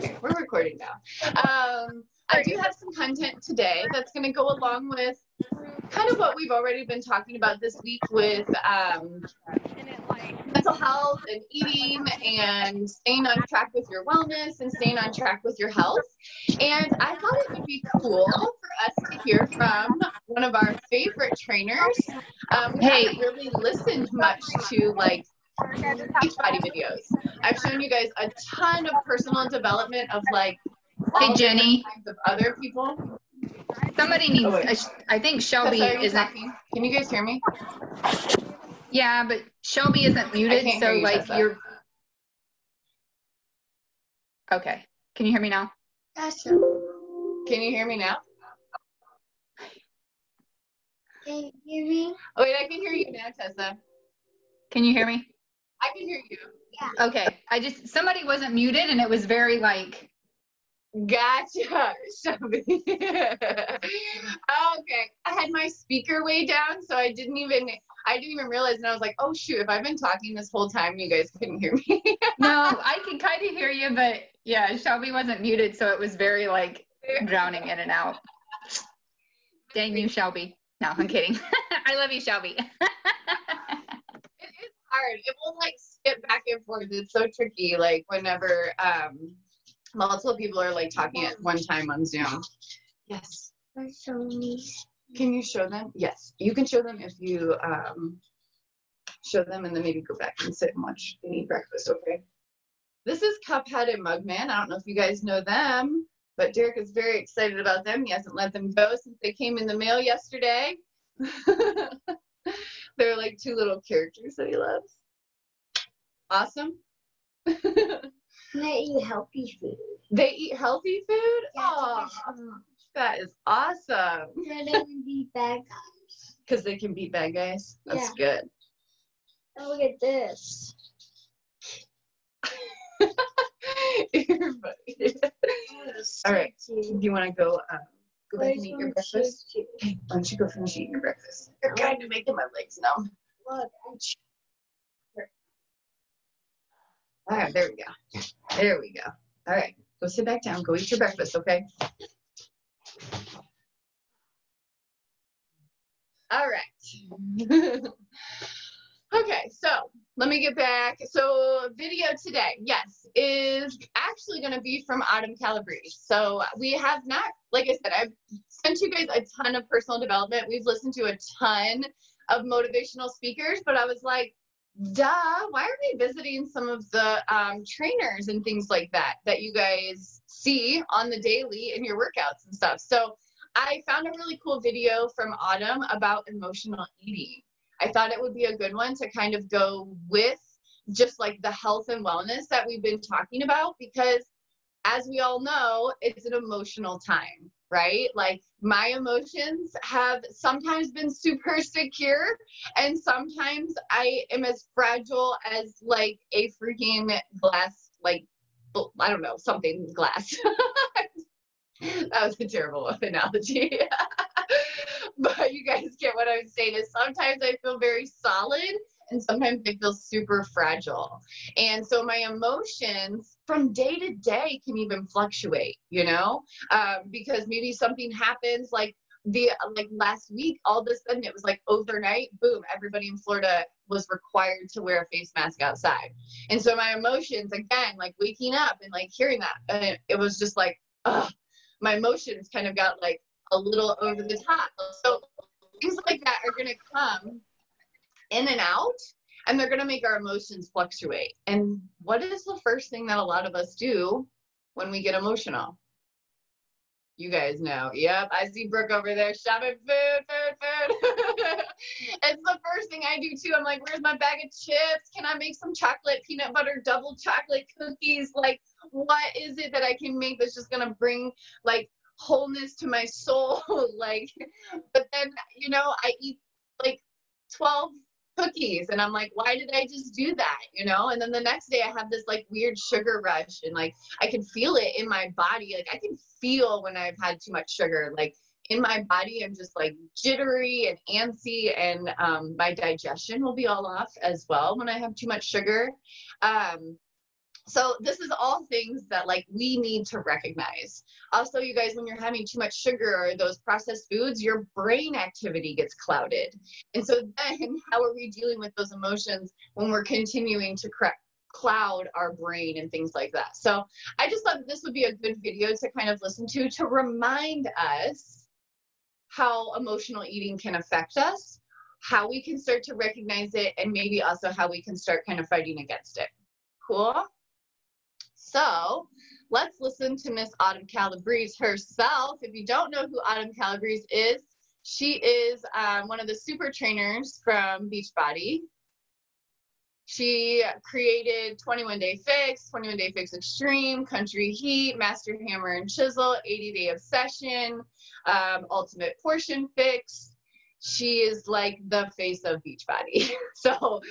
Okay, we're recording now. I do have some content today that's going to go along with kind of what we've already been talking about this week with mental health and eating and staying on track with your wellness and staying on track with your health. And I thought it would be cool for us to hear from one of our favorite trainers. We haven't really listened much to like Beachbody videos. I've shown you guys a ton of personal development of like Hey Jenny, kinds of other people. somebody needs. I think Shelby isn't. Can you guys hear me? Yeah, but Shelby isn't muted, so like you're. Okay, can you hear me now? Can you hear me now? Can you hear me? Oh wait, I can hear you now, Tessa. Can you hear me? I can hear you. Yeah. Okay, somebody wasn't muted, and it was very like. Gotcha, Shelby. Okay, I had my speaker way down, so I didn't even realize, and I was like, oh shoot, if I've been talking this whole time, you guys couldn't hear me. No, I can kind of hear you, but yeah, Shelby wasn't muted, so it was very like drowning in and out. Dang you, Shelby. No, I'm kidding. I love you, Shelby. It is hard. It will like skip back and forth. It's so tricky. Like whenever multiple people are like talking at one time on Zoom. Yes. Can you show them? Yes, you can show them if you show them and then maybe go back and sit and watch and eat breakfast. Okay. This is Cuphead and Mugman. I don't know if you guys know them, but Derek is very excited about them. He hasn't let them go since they came in the mail yesterday. They're like two little characters that he loves. Awesome. They eat healthy food. They eat healthy food? Yeah, Oh, that is awesome. They can beat bad guys. Because they can beat bad guys? That's good. And look at this. You're funny. All right. Do you want to go back and eat your breakfast? Okay, why don't you go finish eating your breakfast? You're kind of making my legs numb. Look, All right, there we go. There we go. All right, go sit back down. Go eat your breakfast, okay? All right. Okay, so let me get back. So video today, yes, is actually going to be from Autumn Calabrese. So we have not, like I said, I've sent you guys a ton of personal development. We've listened to a ton of motivational speakers, but I was like, duh, why are we visiting some of the trainers and things like that you guys see on the daily in your workouts and stuff? So I found a really cool video from Autumn about emotional eating. I thought it would be a good one to kind of go with just like the health and wellness that we've been talking about, because as we all know, it's an emotional time, right? Like my emotions have sometimes been super secure, and sometimes I am as fragile as like a freaking glass, like, I don't know, something glass. That was a terrible analogy. But you guys get what I'm saying is sometimes I feel very solid and sometimes I feel super fragile. And so my emotions from day to day can even fluctuate, you know, because maybe something happens like last week, all of a sudden it was like overnight, boom, everybody in Florida was required to wear a face mask outside. And so my emotions, again, like waking up and like hearing that, and it was just like, my emotions kind of got like a little over the top. So things like that are going to come in and out, and they're going to make our emotions fluctuate. And what is the first thing that a lot of us do when we get emotional? You guys know. Yep, I see Brooke over there shopping food. It's the first thing I do too. I'm like, where's my bag of chips? Can I make some chocolate peanut butter double chocolate cookies? Like, what is it that I can make that's just going to bring like wholeness to my soul? Like, but then, you know, I eat like 12 cookies and I'm like, why did I just do that? You know? And then the next day I have this like weird sugar rush, and like I can feel it in my body. Like I can feel when I've had too much sugar, like in my body, I'm just like jittery and antsy, and my digestion will be all off as well when I have too much sugar. So this is all things that like we need to recognize. Also, you guys, when you're having too much sugar or those processed foods, your brain activity gets clouded. And so then how are we dealing with those emotions when we're continuing to cloud our brain and things like that? So I just thought this would be a good video to kind of listen to remind us how emotional eating can affect us, how we can start to recognize it, and maybe also how we can start kind of fighting against it. Cool? So let's listen to Miss Autumn Calabrese herself. If you don't know who Autumn Calabrese is, she is one of the super trainers from Beachbody. She created 21 Day Fix, 21 Day Fix Extreme, Country Heat, Master Hammer and Chisel, 80 Day Obsession, Ultimate Portion Fix. She is like the face of Beachbody. So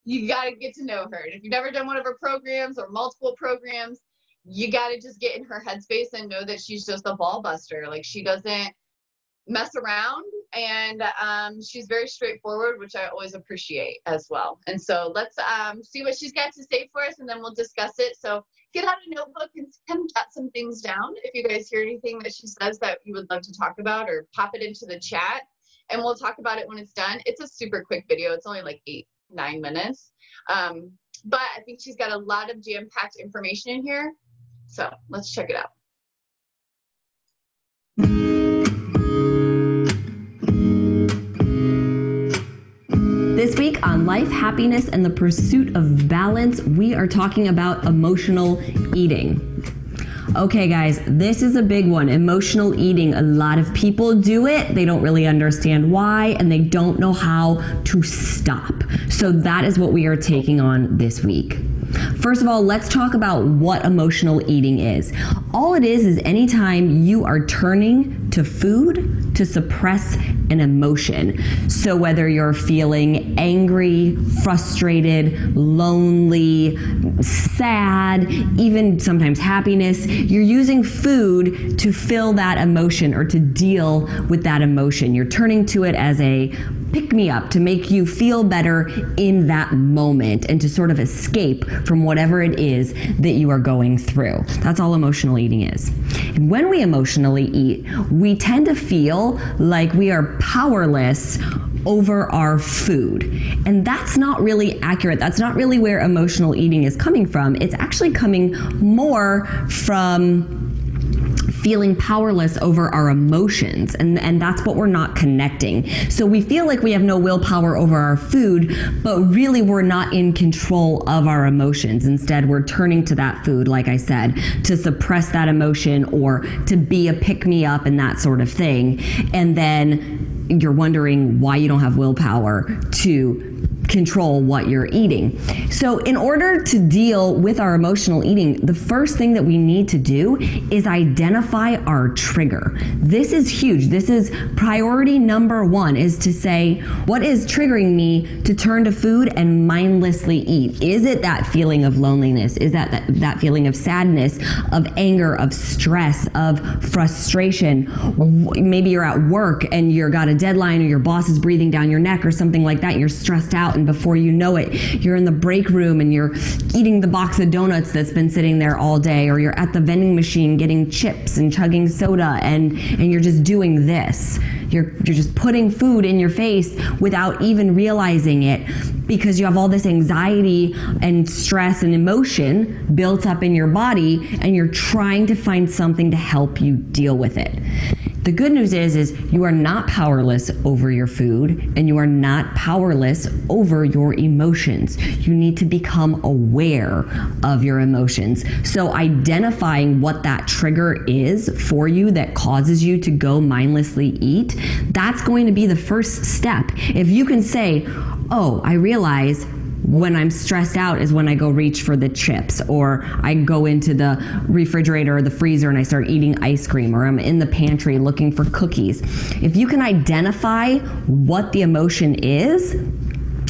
you got to get to know her. And if you've never done one of her programs or multiple programs, you got to just get in her headspace and know that she's just a ball buster. Like, she doesn't mess around, and she's very straightforward, which I always appreciate as well. And so let's see what she's got to say for us, and then we'll discuss it. So get out a notebook and kind of jot some things down. If you guys hear anything that she says that you would love to talk about, or pop it into the chat, and we'll talk about it when it's done. It's a super quick video. It's only like 8-9 minutes. But I think she's got a lot of jam-packed information in here. So let's check it out. This week on Life, Happiness, and the Pursuit of Balance, we are talking about emotional eating. Okay, guys, this is a big one. Emotional eating. A lot of people do it. They don't really understand why, and they don't know how to stop. So that is what we are taking on this week. First of all, let's talk about what emotional eating is. All it is anytime you are turning to food to suppress an emotion. So whether you're feeling angry, frustrated, lonely, sad, even sometimes happiness, you're using food to fill that emotion or to deal with that emotion. You're turning to it as a pick-me-up to make you feel better in that moment and to sort of escape from whatever it is that you are going through. That's all emotional eating is. And when we emotionally eat, we tend to feel like we are powerless over our food. And that's not really accurate. That's not really where emotional eating is coming from. It's actually coming more from feeling powerless over our emotions, and that's what we're not connecting. So we feel like we have no willpower over our food, but really we're not in control of our emotions. Instead, we're turning to that food, like I said, to suppress that emotion or to be a pick-me-up and that sort of thing. And then you're wondering why you don't have willpower to control what you're eating. So in order to deal with our emotional eating, the first thing that we need to do is identify our trigger. This is huge. This is priority number one, is to say, what is triggering me to turn to food and mindlessly eat? Is it that feeling of loneliness? Is that feeling of sadness, of anger, of stress, of frustration? Maybe you're at work and you've got a deadline, or your boss is breathing down your neck or something like that. You're stressed out, and before you know it, you're in the break room and you're eating the box of donuts that's been sitting there all day, or you're at the vending machine getting chips and chugging soda, and you're just doing this. You're just putting food in your face without even realizing it, because you have all this anxiety and stress and emotion built up in your body, and you're trying to find something to help you deal with it. The good news is you are not powerless over your food, and you are not powerless over your emotions. You need to become aware of your emotions. So identifying what that trigger is for you that causes you to go mindlessly eat, that's going to be the first step. If you can say, oh, I realize when I'm stressed out is when I go reach for the chips, or I go into the refrigerator or the freezer and I start eating ice cream, or I'm in the pantry looking for cookies. If you can identify what the emotion is,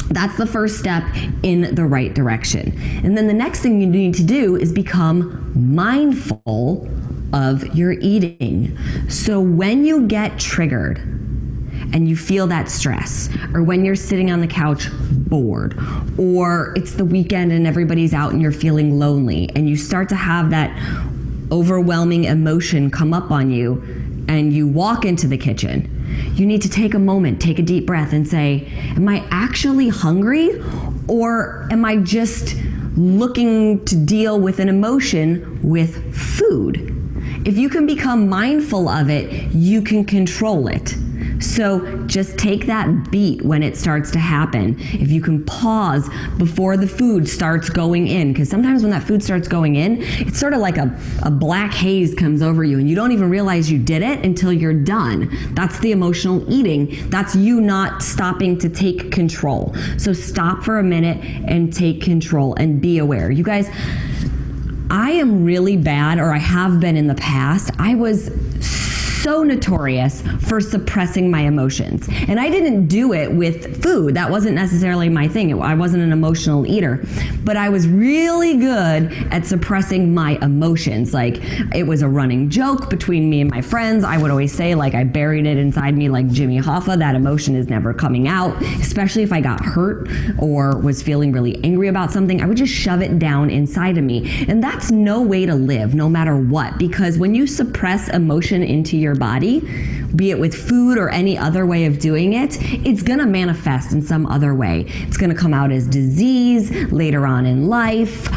that's the first step in the right direction. And then the next thing you need to do is become mindful of your eating. So when you get triggered, and you feel that stress, or when you're sitting on the couch bored, or it's the weekend and everybody's out and you're feeling lonely, and you start to have that overwhelming emotion come up on you, and you walk into the kitchen, you need to take a moment, take a deep breath and say, am I actually hungry, or am I just looking to deal with an emotion with food? If you can become mindful of it, you can control it. So just take that beat when it starts to happen. If you can pause before the food starts going in, because sometimes when that food starts going in, it's sort of like a black haze comes over you and you don't even realize you did it until you're done. That's the emotional eating. That's you not stopping to take control. So stop for a minute and take control and be aware. You guys, I am really bad, or I have been in the past. I was so notorious for suppressing my emotions. And I didn't do it with food. That wasn't necessarily my thing. I wasn't an emotional eater. But I was really good at suppressing my emotions. Like, it was a running joke between me and my friends. I would always say, like, I buried it inside me like Jimmy Hoffa. That emotion is never coming out. Especially if I got hurt or was feeling really angry about something, I would just shove it down inside of me. And that's no way to live, no matter what. Because when you suppress emotion into your body, be it with food or any other way of doing it, it's going to manifest in some other way. It's going to come out as disease later on in life,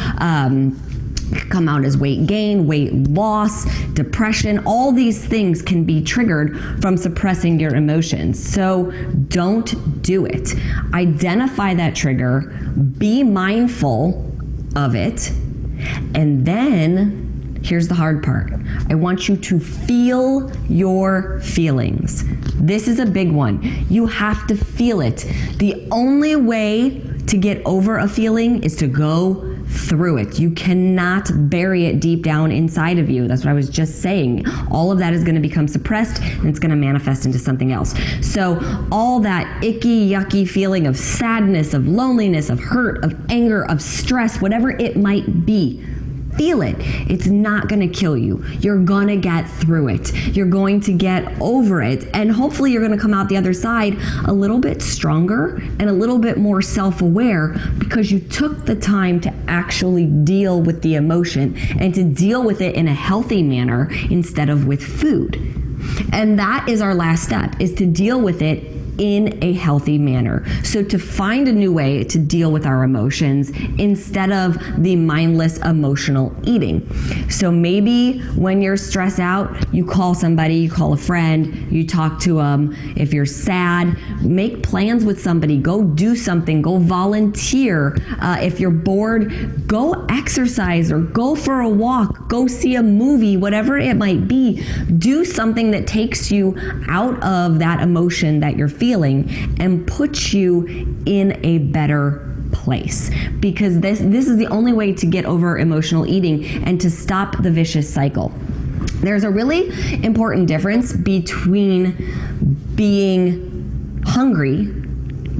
come out as weight gain, weight loss, depression. All these things can be triggered from suppressing your emotions. So don't do it. Identify that trigger, be mindful of it, and then here's the hard part. I want you to feel your feelings. This is a big one. You have to feel it. The only way to get over a feeling is to go through it. You cannot bury it deep down inside of you. That's what I was just saying. All of that is going to become suppressed and it's going to manifest into something else. So all that icky, yucky feeling of sadness, of loneliness, of hurt, of anger, of stress, whatever it might be, feel it. It's not going to kill you. You're going to get through it. You're going to get over it. And hopefully you're going to come out the other side a little bit stronger and a little bit more self-aware because you took the time to actually deal with the emotion and to deal with it in a healthy manner instead of with food. And that is our last step, is to deal with it in a healthy manner. So to find a new way to deal with our emotions instead of the mindless emotional eating. So maybe when you're stressed out, you call somebody, you call a friend, you talk to them. If you're sad, make plans with somebody, go do something, go volunteer. If you're bored, go exercise or go for a walk, go see a movie, whatever it might be. Do something that takes you out of that emotion that you're feeling and puts you in a better place, because this is the only way to get over emotional eating and to stop the vicious cycle. There's a really important difference between being hungry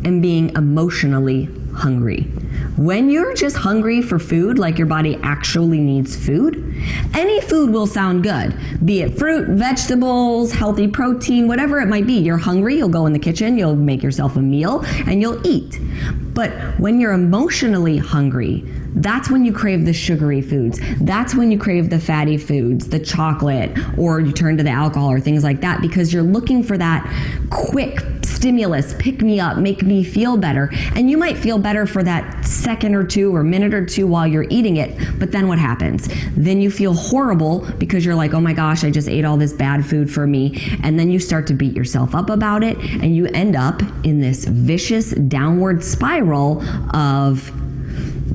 and being emotionally hungry. When you're just hungry for food, like your body actually needs food, any food will sound good, be it fruit, vegetables, healthy protein, whatever it might be. You're hungry, you'll go in the kitchen, you'll make yourself a meal, and you'll eat. But when you're emotionally hungry, that's when you crave the sugary foods. That's when you crave the fatty foods, the chocolate, or you turn to the alcohol or things like that, because you're looking for that quick stimulus, pick me up, make me feel better. And you might feel better for that second or two or minute or two while you're eating it, but then what happens? Then you feel horrible because you're like, oh my gosh, I just ate all this bad food for me. And then you start to beat yourself up about it, and you end up in this vicious downward spiral of,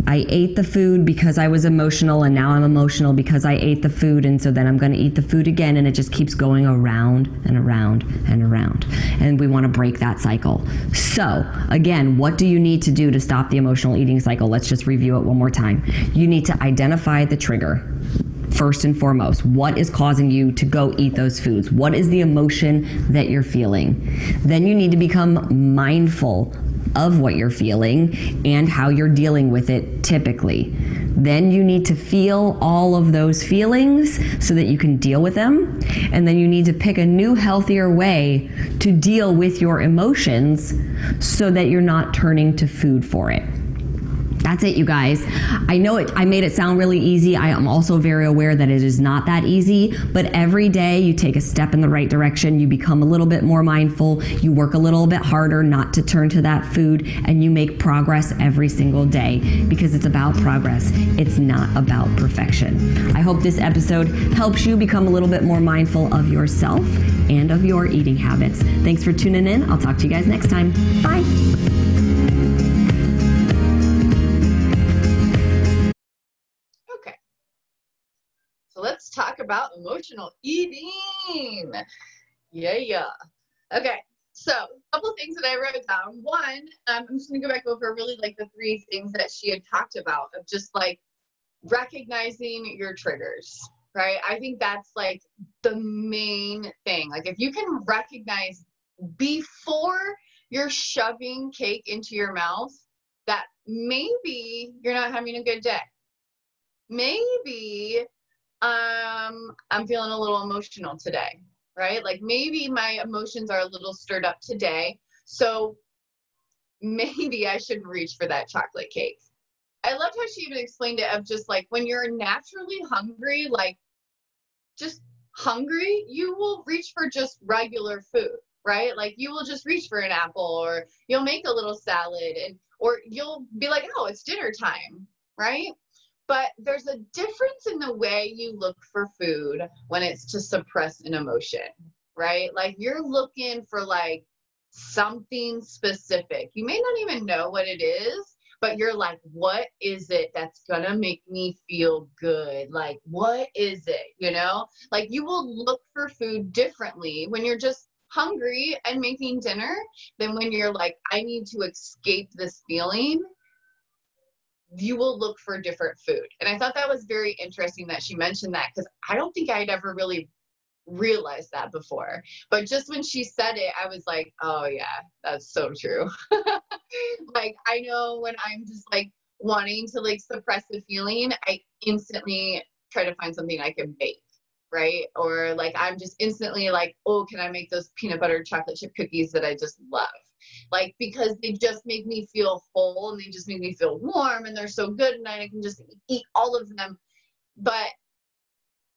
I ate the food because I was emotional, and now I'm emotional because I ate the food, and so then I'm going to eat the food again, and it just keeps going around and around and around. And we want to break that cycle. So again, what do you need to do to stop the emotional eating cycle? Let's just review it one more time. You need to identify the trigger. First and foremost, what is causing you to go eat those foods? What is the emotion that you're feeling? Then you need to become mindful of what you're feeling and how you're dealing with it typically. Then you need to feel all of those feelings so that you can deal with them. And then you need to pick a new, healthier way to deal with your emotions so that you're not turning to food for it. That's it, you guys. I know I made it sound really easy. I am also very aware that it is not that easy, but every day you take a step in the right direction, you become a little bit more mindful, you work a little bit harder not to turn to that food, and you make progress every single day because it's about progress. It's not about perfection. I hope this episode helps you become a little bit more mindful of yourself and of your eating habits. Thanks for tuning in. I'll talk to you guys next time. Bye. So let's talk about emotional eating. Yeah. Okay, so a couple things that I wrote down. One, I'm just gonna go back over really like the 3 things that she had talked about of just like recognizing your triggers, right? I think that's like the main thing. Like if you can recognize before you're shoving cake into your mouth that maybe you're not having a good day. Maybe I'm feeling a little emotional today, right? Like maybe my emotions are a little stirred up today. So maybe I shouldn't reach for that chocolate cake. I loved how she even explained it of just like when you're naturally hungry, like just hungry, you will reach for just regular food, right? Like you will just reach for an apple or you'll make a little salad or you'll be like, oh, it's dinner time, right? But there's a difference in the way you look for food when it's to suppress an emotion, right? Like you're looking for like something specific. You may not even know what it is, but you're like, what is it that's gonna make me feel good? Like, what is it, you know? Like you will look for food differently when you're just hungry and making dinner than when you're like, I need to escape this feeling. You will look for different food. And I thought that was very interesting that she mentioned that because I don't think I'd ever really realized that before. But just when she said it, I was like, oh yeah, that's so true. Like I know when I'm just like wanting to like suppress the feeling, I instantly try to find something I can bake, right? Or like I'm just instantly like, oh, can I make those peanut butter chocolate chip cookies that I just love? Like because they just make me feel whole and they just make me feel warm and they're so good and I can just eat all of them. But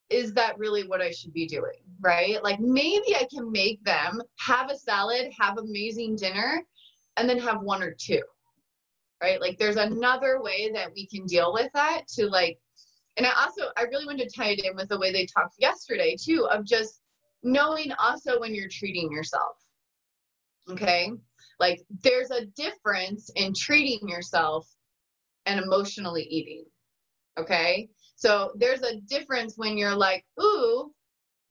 is that really what I should be doing, right? Like maybe I can make them, have a salad, have amazing dinner, and then have 1 or 2, right? Like there's another way that we can deal with that to like, and I really wanted to tie it in with the way they talked yesterday too, of just knowing also when you're treating yourself, okay? Like there's a difference in treating yourself and emotionally eating, okay? So there's a difference when you're like, ooh,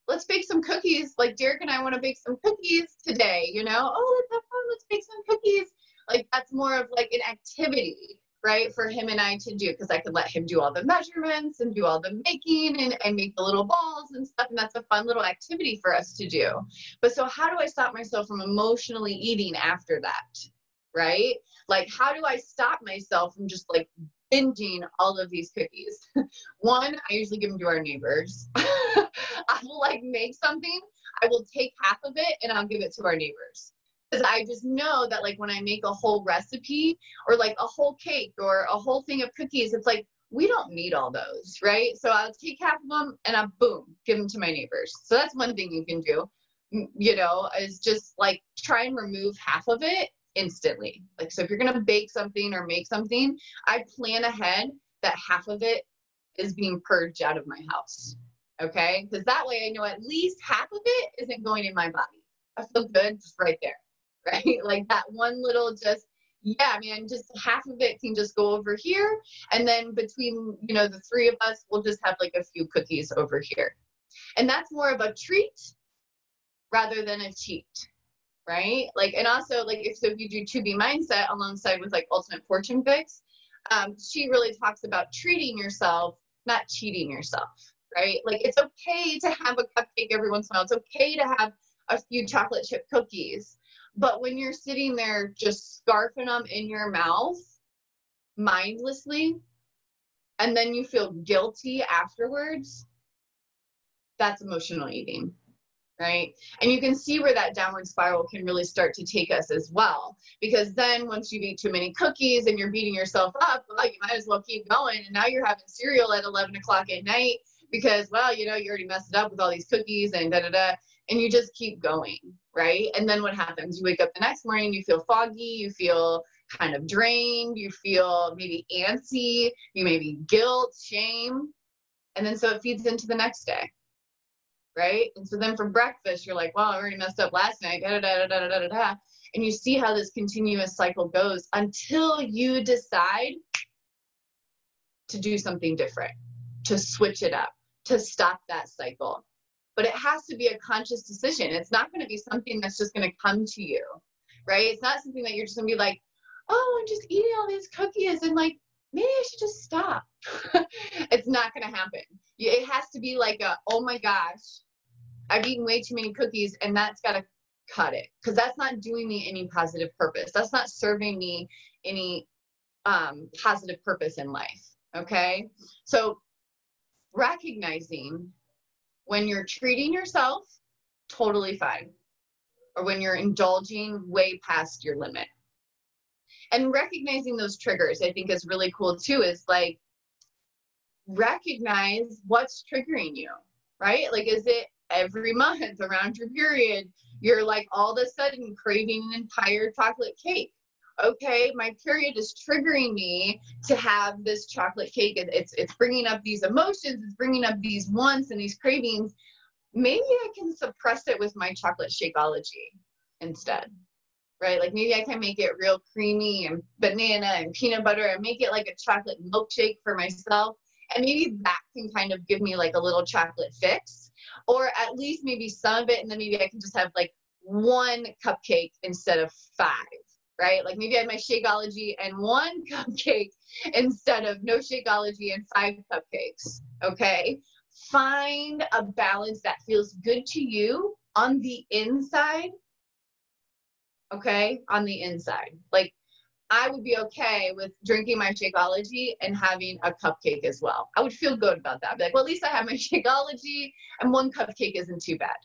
let's bake some cookies. Like Derek and I want to bake some cookies today, you know? Oh, let's have fun, let's bake some cookies. Like that's more of like an activity, right? For him and I to do, because I could let him do all the measurements and do all the making and make the little balls and stuff. And that's a fun little activity for us to do. But so how do I stop myself from emotionally eating after that, right? Like how do I stop myself from just like binging all of these cookies? One, I usually give them to our neighbors. I will like make something, I will take half of it and I'll give it to our neighbors. Because I just know that like when I make a whole recipe or like a whole cake or a whole thing of cookies, it's like, we don't need all those, right? So I'll take half of them and I'll boom, give them to my neighbors. So that's one thing you can do, you know, is just like try and remove half of it instantly. Like, so if you're going to bake something or make something, I plan ahead that half of it is being purged out of my house. Okay. Because that way I know at least half of it isn't going in my body. I feel good just right there. Right? Like that one little just, yeah, man, just half of it can just go over here. And then between, you know, the 3 of us, we'll just have like a few cookies over here. And that's more of a treat rather than a cheat. Right? Like, and also like if you do To Be Mindset alongside with like Ultimate Fortune Fix, she really talks about treating yourself, not cheating yourself, right? Like it's okay to have a cupcake every once in a while. It's okay to have a few chocolate chip cookies. But when you're sitting there just scarfing them in your mouth mindlessly, and then you feel guilty afterwards, that's emotional eating, right? And you can see where that downward spiral can really start to take us as well. Because then once you've eaten too many cookies and you're beating yourself up, well, you might as well keep going. And now you're having cereal at 11 o'clock at night because, well, you know, you already messed it up with all these cookies and da-da-da. And you just keep going, right? And then what happens? You wake up the next morning, you feel foggy, you feel kind of drained, you feel maybe antsy, you maybe guilt, shame. And then so it feeds into the next day, right? And so then for breakfast, you're like, well, I already messed up last night, da, da, da, da, da, da, da. And you see how this continuous cycle goes until you decide to do something different, to switch it up, to stop that cycle. But it has to be a conscious decision. It's not going to be something that's just going to come to you, right? It's not something that you're just going to be like, oh, I'm just eating all these cookies and like, maybe I should just stop. It's not going to happen. It has to be like a, oh my gosh, I've eaten way too many cookies and that's got to cut it. Because that's not doing me any positive purpose. That's not serving me any positive purpose in life, okay? So recognizing when you're treating yourself, totally fine. Or when you're indulging way past your limit. And recognizing those triggers, I think is really cool too, is like, recognize what's triggering you, right? Like, is it every month around your period, you're like all of a sudden craving an entire chocolate cake? Okay, my period is triggering me to have this chocolate cake. It's bringing up these emotions, it's bringing up these wants and these cravings. Maybe I can suppress it with my chocolate Shakeology instead, right? Like maybe I can make it real creamy and banana and peanut butter and make it like a chocolate milkshake for myself. And maybe that can kind of give me like a little chocolate fix, or at least maybe some of it. And then maybe I can just have like 1 cupcake instead of 5. Right? Like maybe I have my Shakeology and 1 cupcake instead of no Shakeology and 5 cupcakes. Okay. Find a balance that feels good to you on the inside. Okay. On the inside. Like I would be okay with drinking my Shakeology and having a cupcake as well. I would feel good about that. I'd be like, well, at least I have my Shakeology and 1 cupcake isn't too bad.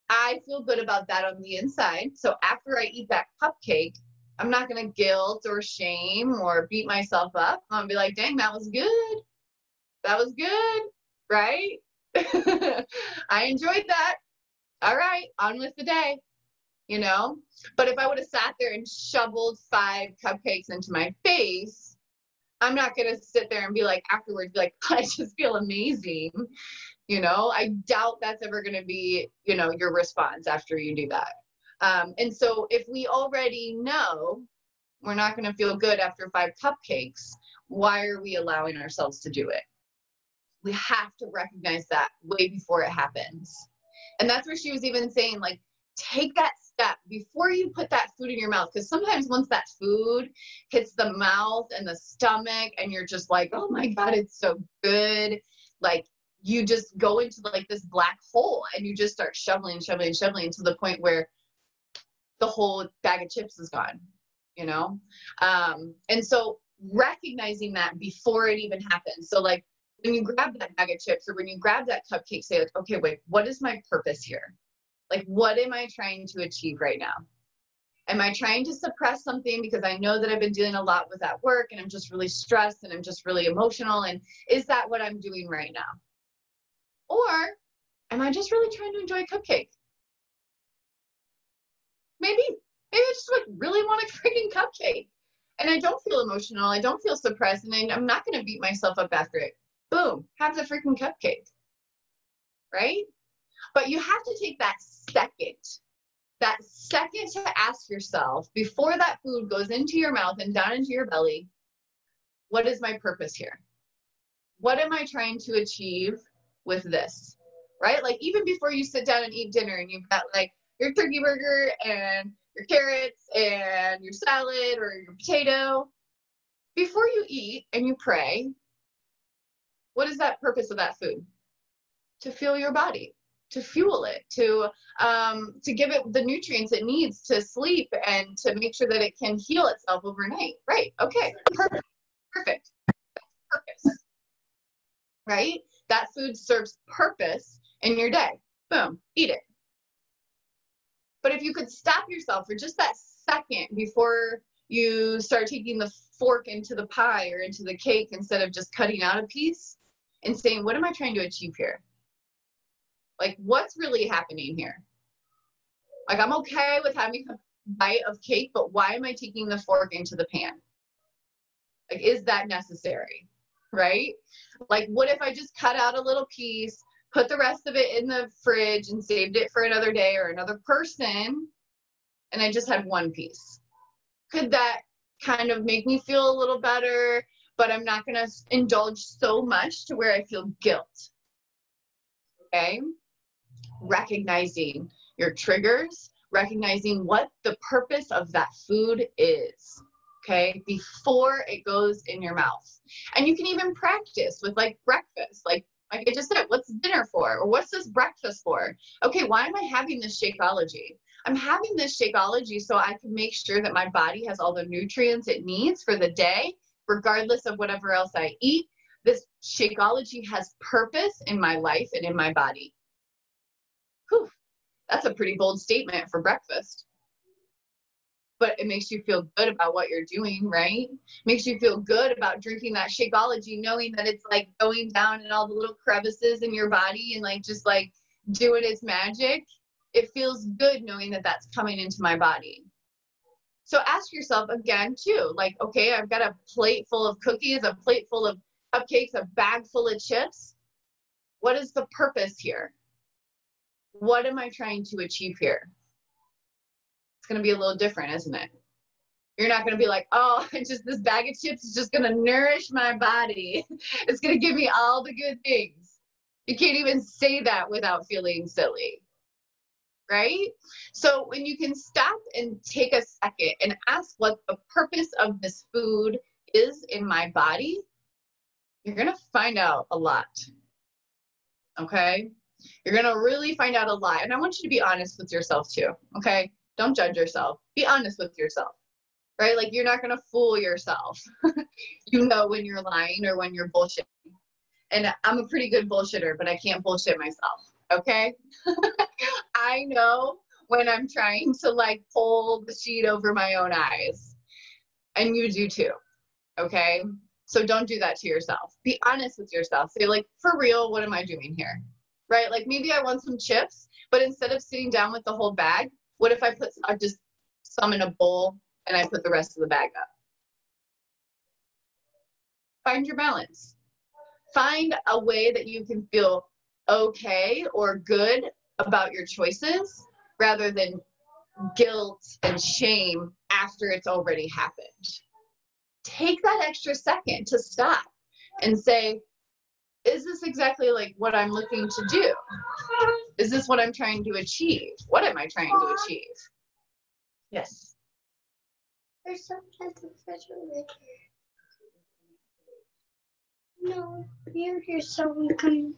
I feel good about that on the inside. So after I eat that cupcake, I'm not going to guilt or shame or beat myself up. I'm going to be like, dang, that was good. That was good, right? I enjoyed that. All right, on with the day, you know? But if I would have sat there and shoveled 5 cupcakes into my face, I'm not going to sit there and be like, afterwards, be like, I just feel amazing. You know, I doubt that's ever going to be, you know, your response after you do that. And so if we already know we're not going to feel good after 5 cupcakes, why are we allowing ourselves to do it? We have to recognize that way before it happens. And that's where she was even saying, like, take that step before you put that food in your mouth. Because sometimes once that food hits the mouth and the stomach and you're just like, oh my God, it's so good. Like, you just go into like this black hole and you just start shoveling to the point where the whole bag of chips is gone, you know? And so recognizing that before it even happens. So like when you grab that bag of chips or when you grab that cupcake, say like, okay, wait, what is my purpose here? Like, what am I trying to achieve right now? Am I trying to suppress something because I know that I've been dealing a lot with that work and I'm just really stressed and I'm just really emotional? And is that what I'm doing right now? Or am I just really trying to enjoy a cupcake? Maybe I just like really want a freaking cupcake and I don't feel emotional. I don't feel suppressed and I'm not going to beat myself up after it. Boom, have the freaking cupcake, right? But you have to take that second to ask yourself before that food goes into your mouth and down into your belly, what is my purpose here? What am I trying to achieve with this, right? Like even before you sit down and eat dinner and you've got like your turkey burger and your carrots and your salad or your potato, before you eat and you pray, what is that purpose of that food? To fuel your body, to fuel it, to give it the nutrients it needs to sleep and to make sure that it can heal itself overnight. Right, okay, perfect. Purpose. right? That food serves purpose in your day. Boom, eat it. But if you could stop yourself for just that second before you start taking the fork into the pie or into the cake instead of just cutting out a piece and saying, what am I trying to achieve here? Like, what's really happening here? Like, I'm okay with having a bite of cake, but why am I taking the fork into the pan? Like, is that necessary? Right? Like, what if I just cut out a little piece, put the rest of it in the fridge and saved it for another day or another person, and I just had one piece? Could that kind of make me feel a little better, but I'm not going to indulge so much to where I feel guilt? Okay? Recognizing your triggers, recognizing what the purpose of that food is, okay, before it goes in your mouth. And you can even practice with like breakfast, like I just said, what's dinner for? Or what's this breakfast for? Okay, why am I having this Shakeology? I'm having this Shakeology so I can make sure that my body has all the nutrients it needs for the day, regardless of whatever else I eat. This Shakeology has purpose in my life and in my body. Whew, that's a pretty bold statement for breakfast. But it makes you feel good about what you're doing, right? Makes you feel good about drinking that Shakeology, knowing that it's like going down in all the little crevices in your body and like just like doing its magic. It feels good knowing that that's coming into my body. So ask yourself again too, like, okay, I've got a plate full of cookies, a plate full of cupcakes, a bag full of chips. What is the purpose here? What am I trying to achieve here? It's going to be a little different, isn't it? You're not going to be like, oh, just this bag of chips is just going to nourish my body. It's going to give me all the good things. You can't even say that without feeling silly, right? So when you can stop and take a second and ask what the purpose of this food is in my body, you're going to find out a lot, okay? You're going to really find out a lot. And I want you to be honest with yourself too, okay? Don't judge yourself. Be honest with yourself, right? Like, you're not going to fool yourself. You know when you're lying or when you're bullshitting. And I'm a pretty good bullshitter, but I can't bullshit myself, okay? I know when I'm trying to like pull the sheet over my own eyes. And you do too, okay? So don't do that to yourself. Be honest with yourself. Say like, for real, what am I doing here? Right? Like, maybe I want some chips, but instead of sitting down with the whole bag, what if I just some in a bowl and I put the rest of the bag up? Find your balance. Find a way that you can feel okay or good about your choices rather than guilt and shame after it's already happened. Take that extra second to stop and say, is this exactly like what I'm looking to do? Is this what I'm trying to achieve? What am I trying to achieve? Yes. There's sometimes the refrigerator. No, you're here, someone coming.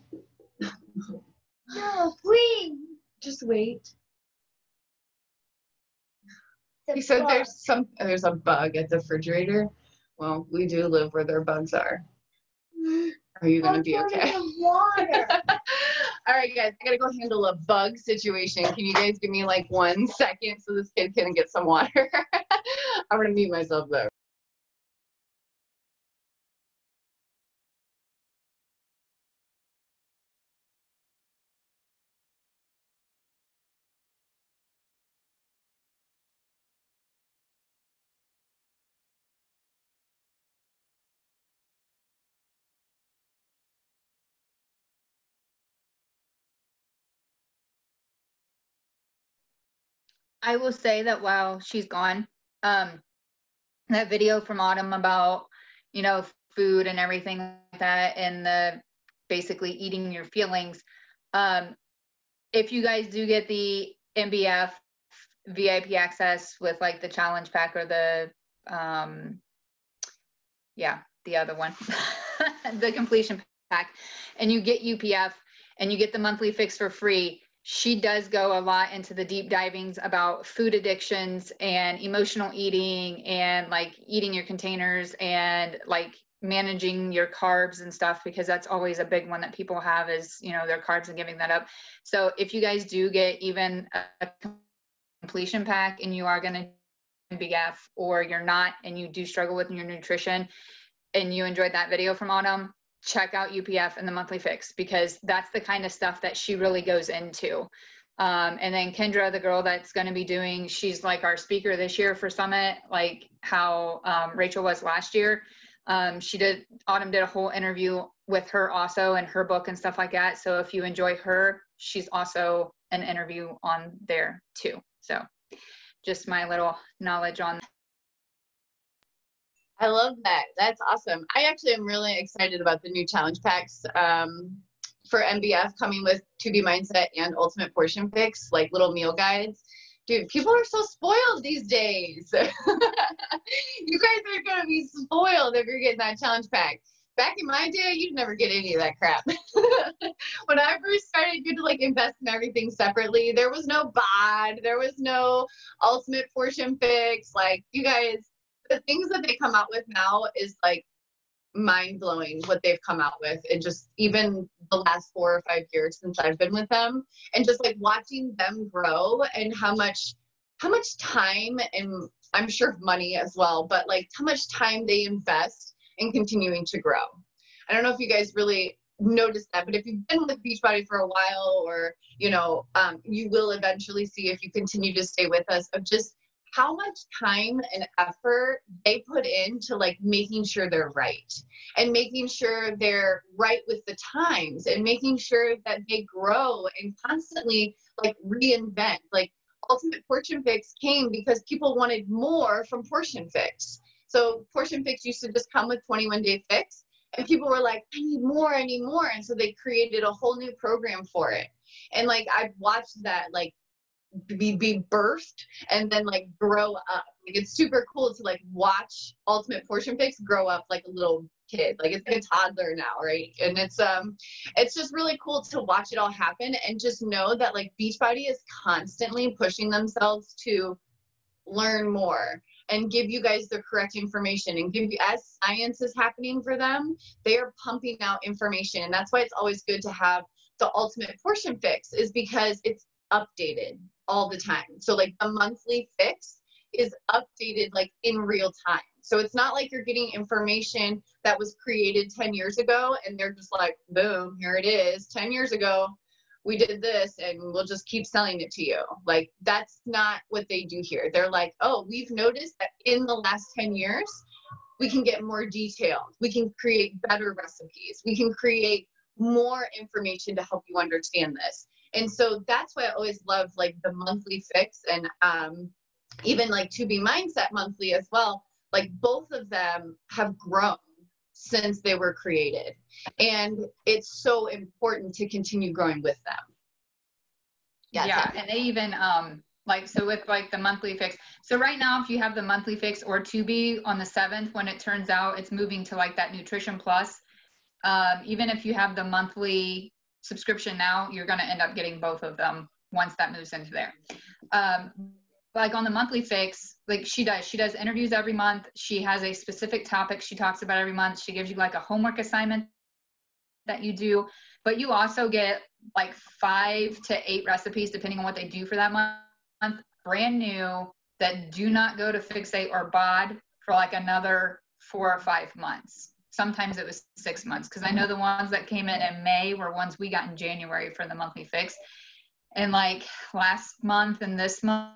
No, please. Just wait. The He said bug. there's a bug at the refrigerator. Well, we do live where their bugs are. Are you gonna be okay? Water. All right, guys, I gotta go handle a bug situation. Can you guys give me like 1 second so this kid can get some water? I'm gonna mute myself though. I will say that while she's gone, that video from Autumn about, you know, food and everything like that, and the basically eating your feelings. If you guys do get the MBF VIP access with like the challenge pack or the, the other one, the completion pack, and you get UPF and you get the monthly fix for free, she does go a lot into the deep divings about food addictions and emotional eating and like eating your containers and like managing your carbs and stuff, because that's always a big one that people have is, you know, their carbs and giving that up. So if you guys do get even a completion pack and you are going to MBF, or you're not and you do struggle with your nutrition and you enjoyed that video from Autumn, check out UPF and the monthly fix, because that's the kind of stuff that she really goes into. And then Kendra, the girl that's going to be doing, she's like our speaker this year for Summit, like how Rachel was last year. Autumn did a whole interview with her also, and her book and stuff like that. So if you enjoy her, she's also an interview on there too. So just my little knowledge on. I love that. That's awesome. I actually am really excited about the new challenge packs for MBF coming with To Be Mindset and Ultimate Portion Fix, like little meal guides. Dude, people are so spoiled these days. You guys are going to be spoiled if you're getting that challenge pack. Back in my day, you'd never get any of that crap. When I first started, you had to like invest in everything separately. There was no BOD. There was no Ultimate Portion Fix. Like, you guys, the things that they come out with now is like mind-blowing what they've come out with, and just even the last 4 or 5 years since I've been with them, and just like watching them grow and how much time, and I'm sure money as well, but like how much time they invest in continuing to grow. I don't know if you guys really noticed that, but if you've been with Beachbody for a while, or you know, you will eventually see, if you continue to stay with us, of just how much time and effort they put into like making sure they're right, and making sure they're right with the times, and making sure that they grow and constantly like reinvent. Like Ultimate Portion Fix came because people wanted more from Portion Fix. So Portion Fix used to just come with 21-day fix, and people were like, I need more. And so they created a whole new program for it. And like, I've watched that like be birthed and then like grow up. Like, it's super cool to like watch Ultimate Portion Fix grow up like a little kid. Like, it's like a toddler now, right? And it's just really cool to watch it all happen, and just know that like Beachbody is constantly pushing themselves to learn more and give you guys the correct information, and give you, as science is happening for them, they are pumping out information. And that's why it's always good to have the Ultimate Portion Fix, is because it's updated all the time. So like the monthly fix is updated like in real time. So it's not like you're getting information that was created 10 years ago and they're just like, boom, here it is. 10 years ago, we did this and we'll just keep selling it to you. Like, that's not what they do here. They're like, oh, we've noticed that in the last 10 years, we can get more detailed. We can create better recipes. We can create more information to help you understand this. And so that's why I always love like the monthly fix, and even like To Be Mindset monthly as well. Like, both of them have grown since they were created, and it's so important to continue growing with them. Yeah, and they even like, so with like the monthly fix, so right now if you have the monthly fix or To Be, on the 7th, when it turns out it's moving to like that Nutrition Plus, even if you have the monthly subscription now, you're going to end up getting both of them once that moves into there. Like on the monthly fix, like she does interviews every month. She has a specific topic she talks about every month. She gives you like a homework assignment that you do, but you also get like 5 to 8 recipes, depending on what they do for that month, brand new, that do not go to Fixate or BOD for like another 4 or 5 months. Sometimes it was 6 months, because I know the ones that came in May were ones we got in January for the monthly fix. And like last month and this month,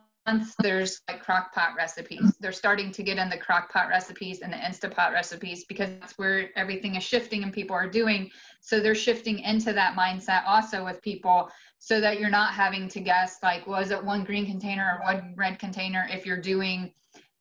there's like crock pot recipes. They're starting to get in the crock pot recipes and the Instapot recipes, because that's where everything is shifting and people are doing. So they're shifting into that mindset also with people, so that you're not having to guess like, was it one green container or one red container if you're doing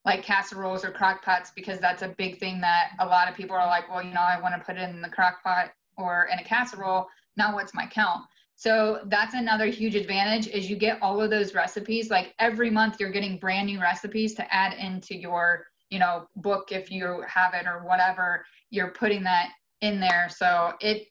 like casseroles or crock pots, because that's a big thing that a lot of people are like, well, you know, I want to put it in the crock pot or in a casserole. Now what's my count? So that's another huge advantage, is you get all of those recipes. Like every month you're getting brand new recipes to add into your, you know, book, if you have it or whatever, you're putting that in there. So it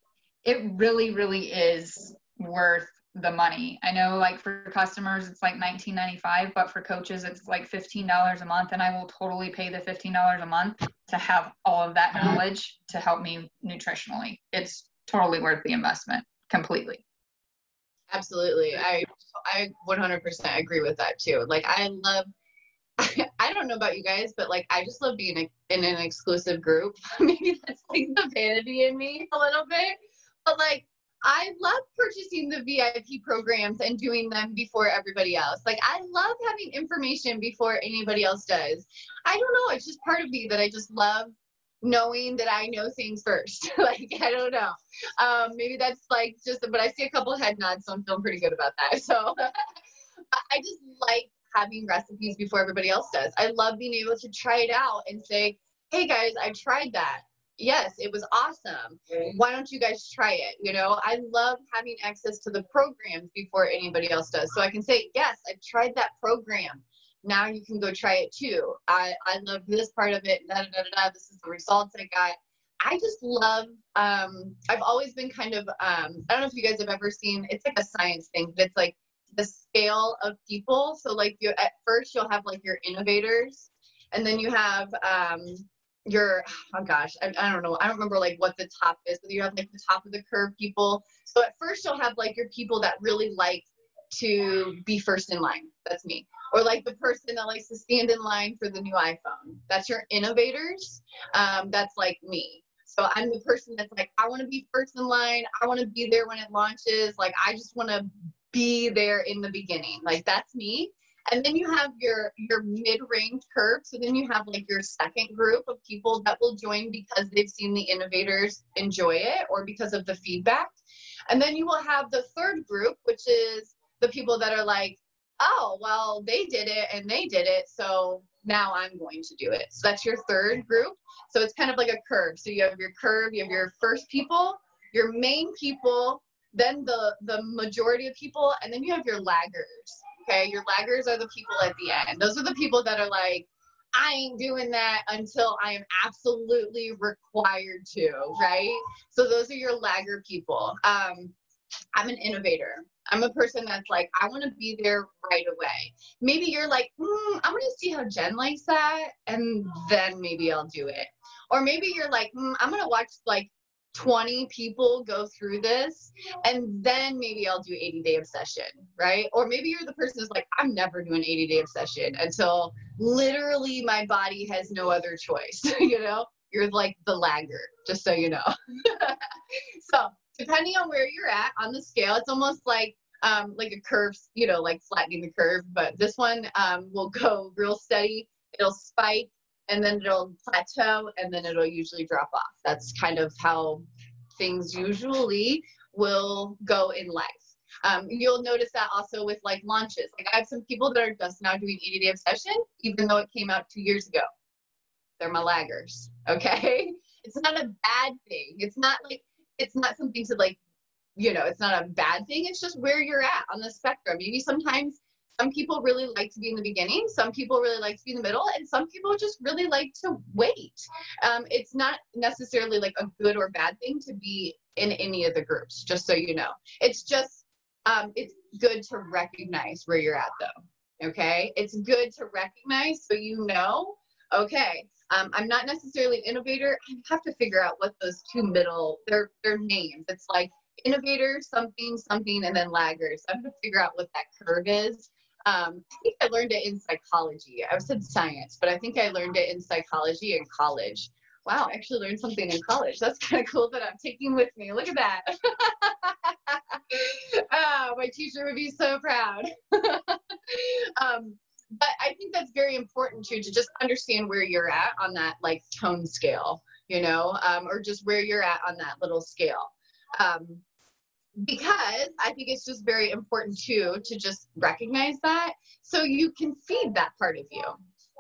really, really is worth the money. I know like for customers, it's like $19.95, but for coaches, it's like $15 a month. And I will totally pay the $15 a month to have all of that knowledge to help me nutritionally. It's totally worth the investment completely. Absolutely. I 100% agree with that too. Like I love, I don't know about you guys, but like I just love being in an exclusive group. Maybe that's like the vanity in me a little bit, but like I love purchasing the VIP programs and doing them before everybody else. Like I love having information before anybody else does. I don't know, it's just part of me that I just love knowing that I know things first. Like I don't know, maybe that's like just, but I see a couple head nods, so I'm feeling pretty good about that. So I just like having recipes before everybody else does. I love being able to try it out and say, hey guys, I tried that. Yes, it was awesome. Why don't you guys try it? You know, I love having access to the programs before anybody else does. So I can say, yes, I tried that program. Now you can go try it too. I love this part of it. Da, da, da, da, this is the results I got. I just love, I've always been kind of, I don't know if you guys have ever seen, it's like a science thing, but it's like the scale of people. So like you, at first you'll have like your innovators, and then you have your, oh gosh, I don't know, I don't remember like what the top is, but you have like the top of the curve people. So at first you'll have like your people that really like to be first in line. That's me. Or like the person that likes to stand in line for the new iPhone. That's your innovators. That's like me. So I'm the person that's like, I want to be first in line. I want to be there when it launches. Like, I just want to be there in the beginning. Like, that's me. And then you have your mid-range curve. So then you have like your second group of people that will join because they've seen the innovators enjoy it or because of the feedback. And then you will have the third group, which is the people that are like, oh, well, they did it and they did it, so now I'm going to do it. So that's your third group. So it's kind of like a curve. So you have your curve, you have your first people, your main people, then the majority of people, and then you have your laggers. Okay, your laggers are the people at the end. Those are the people that are like, I ain't doing that until I am absolutely required to, right? So those are your lagger people. I'm an innovator. I'm a person that's like, I want to be there right away. Maybe you're like, I'm going to see how Jen likes that, and then maybe I'll do it. Or maybe you're like, I'm going to watch like 20 people go through this, and then maybe I'll do 80-day obsession, right? Or maybe you're the person who's like, I'm never doing 80-day obsession until literally my body has no other choice, you know? You're like the lagger, just so you know. So depending on where you're at on the scale, it's almost like a curve, you know, like flattening the curve. But this one will go real steady. It'll spike, and then it'll plateau, and then it'll usually drop off. That's kind of how things usually will go in life. You'll notice that also with like launches. Like I have some people that are just now doing 80-day obsession, even though it came out 2 years ago. They're my laggers, okay? It's not a bad thing. It's not something to like, you know, it's not a bad thing. It's just where you're at on the spectrum. Maybe sometimes some people really like to be in the beginning. Some people really like to be in the middle, and some people just really like to wait. It's not necessarily like a good or bad thing to be in any of the groups, just so you know. It's just, it's good to recognize where you're at though, okay? It's good to recognize so you know, okay, I'm not necessarily an innovator. I have to figure out what those two middle, their names. It's like innovator, something, and then laggers. So I have to figure out what that curve is. I think I learned it in psychology. I said science, but I think I learned it in psychology in college. Wow, I actually learned something in college. That's kind of cool that I'm taking with me. Look at that. Oh, my teacher would be so proud. But I think that's very important too, to just understand where you're at on that like tone scale, you know, or just where you're at on that little scale. Because I think it's just very important too, to just recognize that so you can feed that part of you,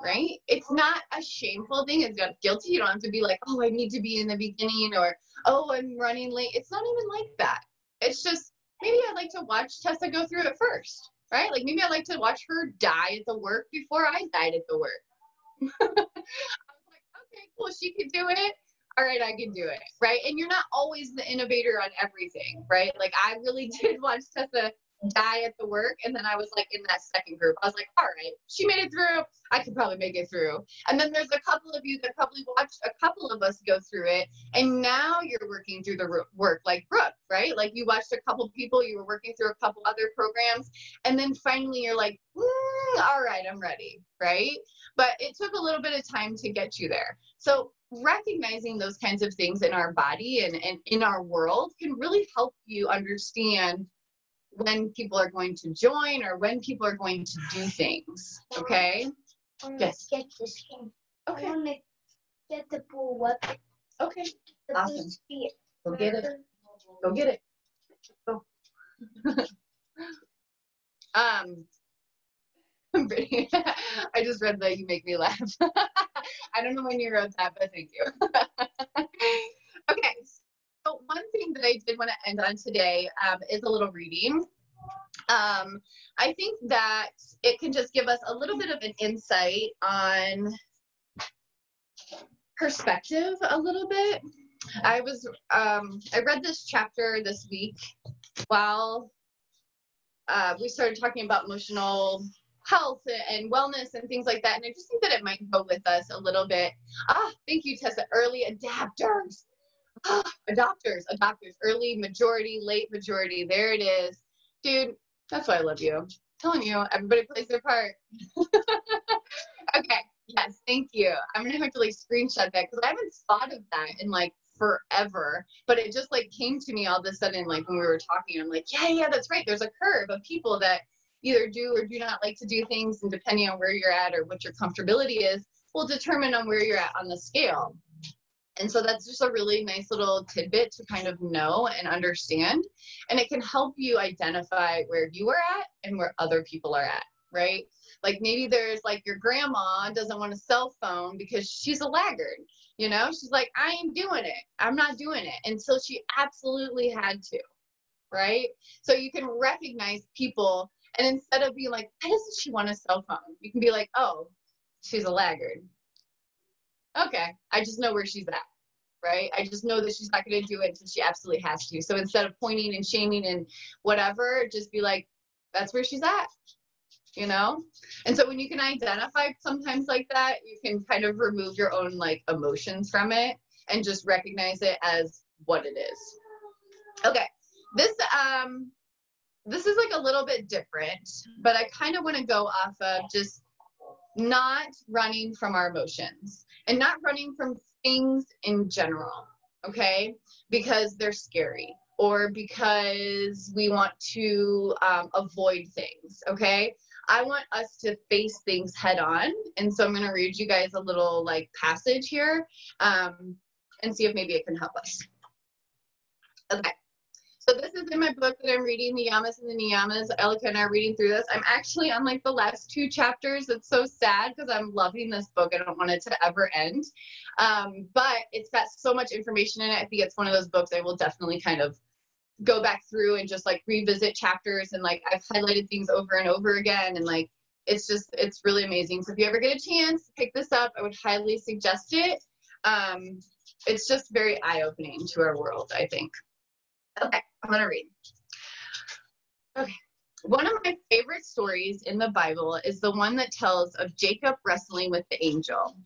right? It's not a shameful thing. It's not guilty. You don't have to be like, oh, I need to be in the beginning, or, oh, I'm running late. It's not even like that. It's just, maybe I'd like to watch Tessa go through it first. Right? Like maybe I like to watch her die at the work before I died at the work. I was like, okay, cool, she could do it. All right, I can do it. Right? And you're not always the innovator on everything, right? Like I really did watch Tessa die at the work. And then I was like in that second group. I was like, all right, she made it through. I could probably make it through. And then there's a couple of you that probably watched a couple of us go through it. And now you're working through the work like Brooke, right? Like you watched a couple people, you were working through a couple other programs. And then finally you're like, all right, I'm ready, right? But it took a little bit of time to get you there. So recognizing those kinds of things in our body and in our world can really help you understand when people are going to join or when people are going to do things. Okay? Yes. Get this game. Okay. I want to get the pool weapon. Okay. The Awesome. blue spear. Go get it. Go get it. Go. Brittany, I just read that you make me laugh. I don't know when you wrote that, but thank you. Okay, so one thing that I did want to end on today is a little reading. I think that it can just give us a little bit of an insight on perspective a little bit. I read this chapter this week while we started talking about emotional health and wellness and things like that. And I just think that it might go with us a little bit. Thank you, Tessa. Early adapters. Adopters, early majority, late majority. There it is. Dude, that's why I love you. I'm telling you, everybody plays their part. Okay. Yes. Thank you. I'm going to have to like screenshot that because I haven't thought of that in like forever, but it just like came to me all of a sudden, like when we were talking, I'm like, yeah, that's right. There's a curve of people that either do or do not like to do things, and depending on where you're at or what your comfortability is will determine on where you're at on the scale. And so that's just a really nice little tidbit to kind of know and understand, and it can help you identify where you are at and where other people are at, right? Like maybe there's like your grandma doesn't want a cell phone because she's a laggard, you know? She's like, I ain't doing it. I'm not doing it until she absolutely had to, right? So you can recognize people, and instead of being like, why doesn't she want a cell phone? You can be like, oh, she's a laggard. Okay, I just know where she's at, right? I just know that she's not going to do it until she absolutely has to. So instead of pointing and shaming and whatever, just be like, that's where she's at, you know? And so when you can identify sometimes like that, you can kind of remove your own like emotions from it and just recognize it as what it is. Okay, this is like a little bit different, but I kind of want to go off of just not running from our emotions and not running from things in general, okay? Because they're scary or because we want to avoid things, okay? I want us to face things head on. And so I'm going to read you guys a little like passage here and see if maybe it can help us. Okay. So this is in my book that I'm reading, The Yamas and the Niyamas. Elika and I are reading through this. I'm actually on like the last 2 chapters. It's so sad because I'm loving this book. I don't want it to ever end. But it's got so much information in it. I think it's one of those books I will definitely kind of go back through and just like revisit chapters, and like I've highlighted things over and over again, and like it's really amazing. So if you ever get a chance to pick this up, I would highly suggest it. It's just very eye-opening to our world, I think. Okay, I'm going to read. Okay. One of my favorite stories in the Bible is the one that tells of Jacob wrestling with the angel.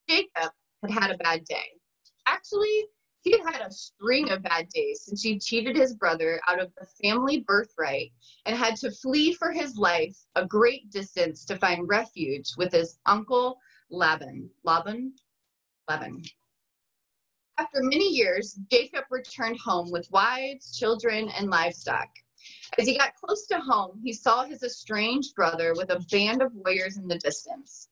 Jacob had a bad day. Actually, he had a string of bad days since he cheated his brother out of the family birthright and had to flee for his life a great distance to find refuge with his uncle Laban. After many years, Jacob returned home with wives, children, and livestock. As he got close to home, he saw his estranged brother with a band of warriors in the distance.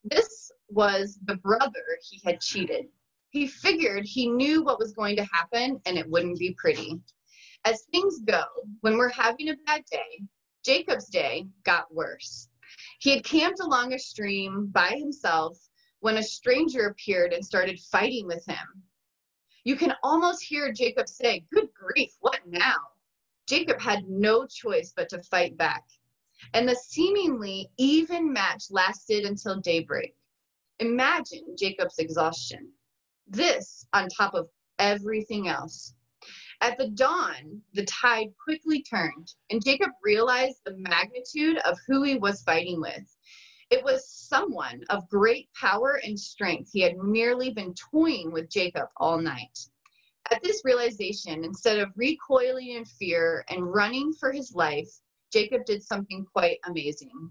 This was the brother he had cheated. He figured he knew what was going to happen and it wouldn't be pretty. As things go, when we're having a bad day, Jacob's day got worse. He had camped along a stream by himself when a stranger appeared and started fighting with him. You can almost hear Jacob say, "Good grief, what now?" Jacob had no choice but to fight back. And the seemingly even match lasted until daybreak. Imagine Jacob's exhaustion. This on top of everything else. At the dawn, the tide quickly turned, and Jacob realized the magnitude of who he was fighting with. It was someone of great power and strength. He had merely been toying with Jacob all night. At this realization, instead of recoiling in fear and running for his life, Jacob did something quite amazing.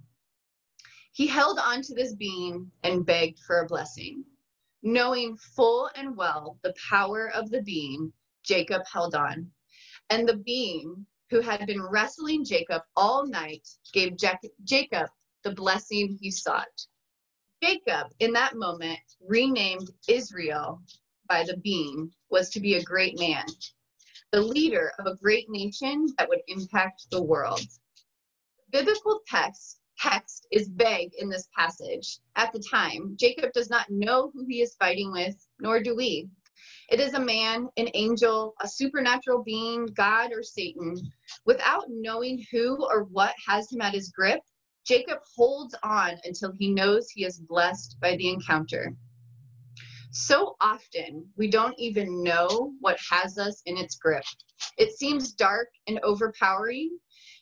He held on to this being and begged for a blessing. Knowing full and well the power of the being, Jacob held on. And the being who had been wrestling Jacob all night gave Jacob the blessing he sought. Jacob, in that moment, renamed Israel by the being, was to be a great man, the leader of a great nation that would impact the world. The biblical text is vague in this passage. At the time, Jacob does not know who he is fighting with, nor do we. It is a man, an angel, a supernatural being, God or Satan. Without knowing who or what has him at his grip, Jacob holds on until he knows he is blessed by the encounter. So often, we don't even know what has us in its grip. It seems dark and overpowering.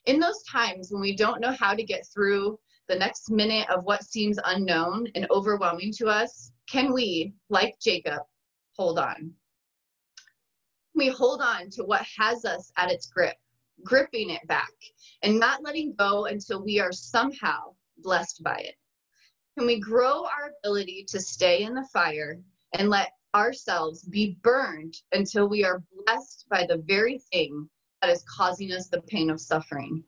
In those times when we don't know how to get through the next minute of what seems unknown and overwhelming to us, can we, like Jacob, hold on? We hold on to what has us at its grip, gripping it back, and not letting go until we are somehow blessed by it. Can we grow our ability to stay in the fire and let ourselves be burned until we are blessed by the very thing that is causing us the pain of suffering?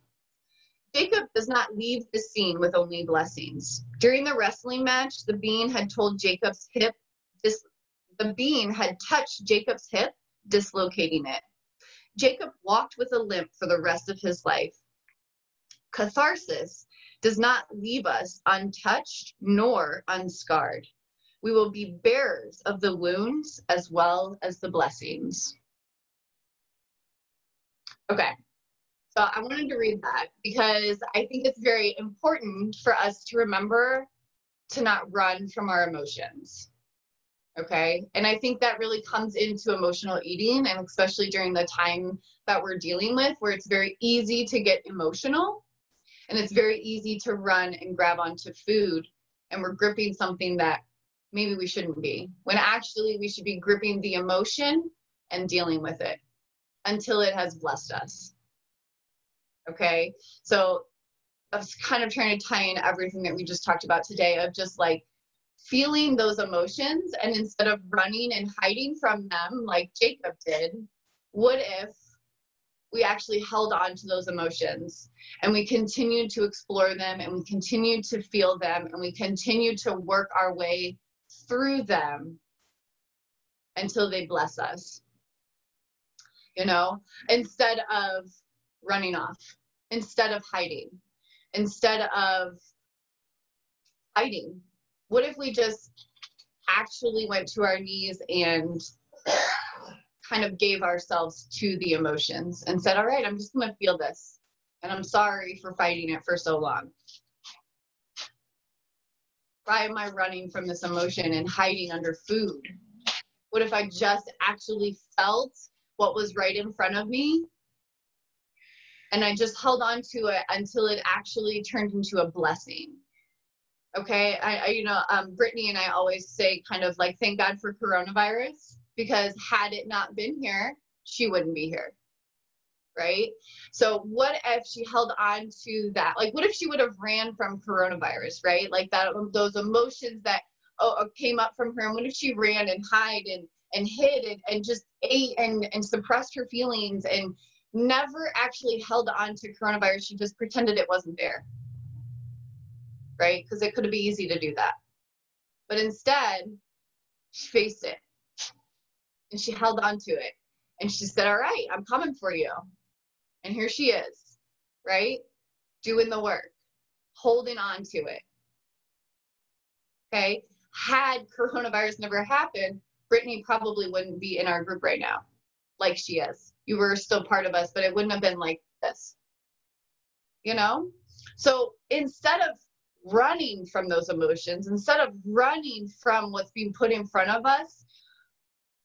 Jacob does not leave the scene with only blessings. During the wrestling match, the being had told Jacob's hip, the being had touched Jacob's hip, dislocating it. Jacob walked with a limp for the rest of his life. Catharsis does not leave us untouched nor unscarred. We will be bearers of the wounds as well as the blessings. Okay, so I wanted to read that because I think it's very important for us to remember to not run from our emotions. Okay, and I think that really comes into emotional eating, and especially during the time that we're dealing with, where it's very easy to get emotional and it's very easy to run and grab onto food, and we're gripping something that maybe we shouldn't be, when actually we should be gripping the emotion and dealing with it until it has blessed us. Okay, so I was kind of trying to tie in everything that we just talked about today, of just like feeling those emotions, and instead of running and hiding from them like Jacob did, what if we actually held on to those emotions and we continued to explore them, and we continued to feel them, and we continued to work our way through them until they bless us, you know, instead of running off, instead of hiding, instead of fighting. What if we just actually went to our knees and kind of gave ourselves to the emotions and said, all right, I'm just going to feel this, and I'm sorry for fighting it for so long. Why am I running from this emotion and hiding under food? What if I just actually felt what was right in front of me, and I just held on to it until it actually turned into a blessing? Okay, Brittany and I always say kind of like, thank God for coronavirus, because had it not been here, she wouldn't be here, right? So what if she held on to that? Like, what if she would have ran from coronavirus, right? Like that, those emotions that came up from her, and what if she ran and hid and hid and just ate and suppressed her feelings and never actually held on to coronavirus? She just pretended it wasn't there, right? Because it could be easy to do that. But instead, she faced it, and she held on to it, and she said, all right, I'm coming for you. And here she is, right? Doing the work, holding on to it. Okay? Had coronavirus never happened, Brittany probably wouldn't be in our group right now like she is. You were still part of us, but it wouldn't have been like this, you know? So instead of running from those emotions, instead of running from what's being put in front of us,